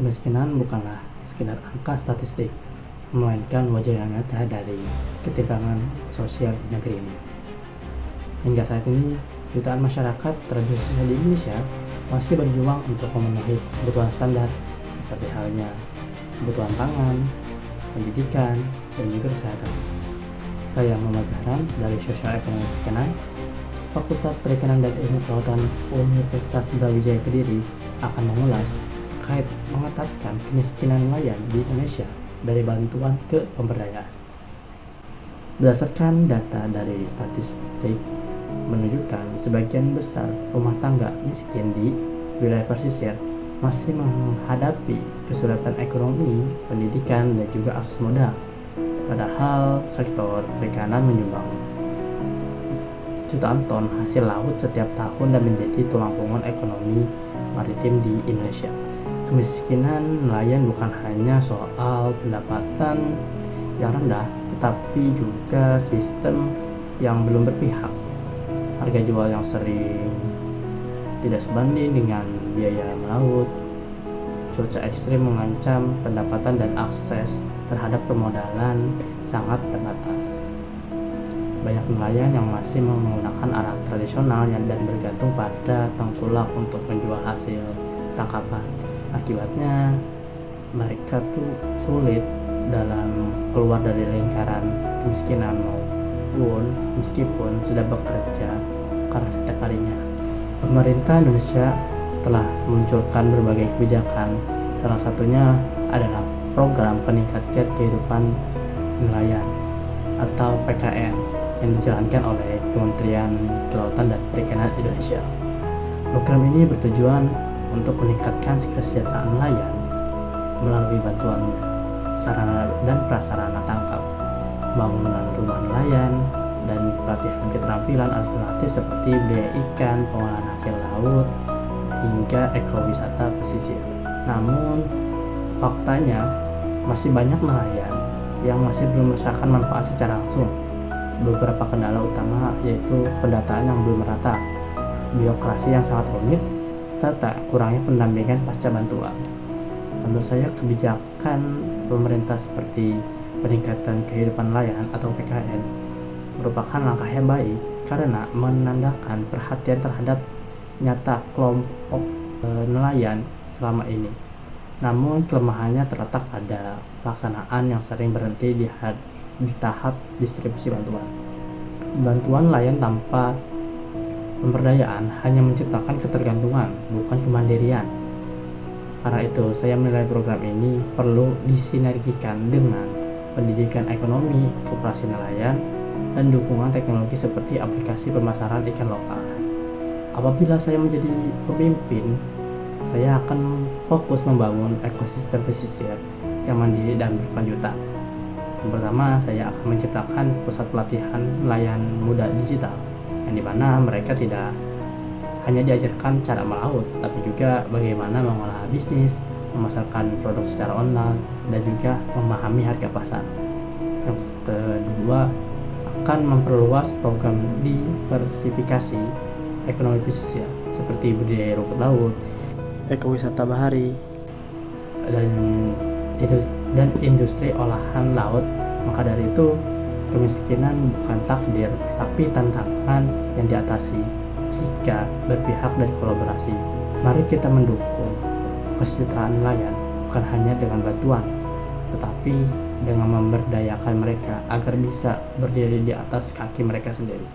Kemiskinan bukanlah sekedar angka statistik, melainkan wajah yang nyata dari ketimpangan sosial di negeri ini. Hingga saat ini, jutaan masyarakat tradisional di Indonesia masih berjuang untuk memenuhi kebutuhan standar seperti halnya kebutuhan pangan, pendidikan, dan juga kesehatan. Saya Muhammad Zahran dari Sosial Ekonomi Perikanan, Fakultas Perikanan dan Ilmu Kelautan Universitas Brawijaya Kediri akan mengulas terkait mengentaskan kemiskinan nelayan di Indonesia dari bantuan ke pemberdayaan. Berdasarkan data dari statistik menunjukkan sebagian besar rumah tangga miskin di wilayah pesisir masih menghadapi kesulitan ekonomi, pendidikan, dan juga akses modal. Padahal sektor perikanan menyumbang jutaan ton hasil laut setiap tahun dan menjadi tulang punggung ekonomi maritim di Indonesia. Kemiskinan nelayan bukan hanya soal pendapatan yang rendah, tetapi juga sistem yang belum berpihak. Harga jual yang sering tidak sebanding dengan biaya melaut, cuaca ekstrim mengancam pendapatan dan akses terhadap permodalan sangat terbatas. Banyak nelayan yang masih menggunakan alat tradisional dan bergantung pada tengkulak untuk menjual hasil tangkapan. Akibatnya mereka tuh sulit dalam keluar dari lingkaran kemiskinan meskipun sudah bekerja karena setiap harinya. Pemerintah Indonesia telah memunculkan berbagai kebijakan, salah satunya adalah program peningkatan kehidupan nelayan atau PKN yang dijalankan oleh Kementerian Kelautan dan Perikanan Indonesia. Program ini bertujuan untuk meningkatkan kesejahteraan nelayan melalui bantuan sarana dan prasarana tangkap, bangunan rumah nelayan, dan pelatihan keterampilan alternatif seperti budidaya ikan, pengolahan hasil laut, hingga ekowisata pesisir. Namun, faktanya masih banyak nelayan yang masih belum merasakan manfaat secara langsung. Beberapa kendala utama yaitu pendataan yang belum merata, birokrasi yang sangat rumit, serta kurangnya pendampingan pasca bantuan. Menurut saya, kebijakan pemerintah seperti peningkatan kehidupan nelayan atau PKN merupakan langkah yang baik karena menandakan perhatian terhadap nyata kelompok nelayan selama ini. Namun kelemahannya terletak pada pelaksanaan yang sering berhenti di tahap distribusi bantuan. Bantuan nelayan tanpa pemberdayaan hanya menciptakan ketergantungan, bukan kemandirian. Karena itu, saya menilai program ini perlu disinergikan dengan pendidikan ekonomi, koperasi nelayan, dan dukungan teknologi seperti aplikasi pemasaran ikan lokal. Apabila saya menjadi pemimpin, saya akan fokus membangun ekosistem pesisir yang mandiri dan berkelanjutan. Yang pertama, saya akan menciptakan pusat pelatihan nelayan muda digital, yang dimana mereka tidak hanya diajarkan cara melaut, tapi juga bagaimana mengolah bisnis, memasarkan produk secara online, dan juga memahami harga pasar. Yang kedua, akan memperluas program diversifikasi ekonomi pesisir seperti budidaya rumput laut, ekowisata bahari, dan industri olahan laut. Maka dari itu, kemiskinan bukan takdir, tapi tantangan yang diatasi jika berpihak dan kolaborasi. Mari kita mendukung kesejahteraan nelayan bukan hanya dengan bantuan, tetapi dengan memberdayakan mereka agar bisa berdiri di atas kaki mereka sendiri.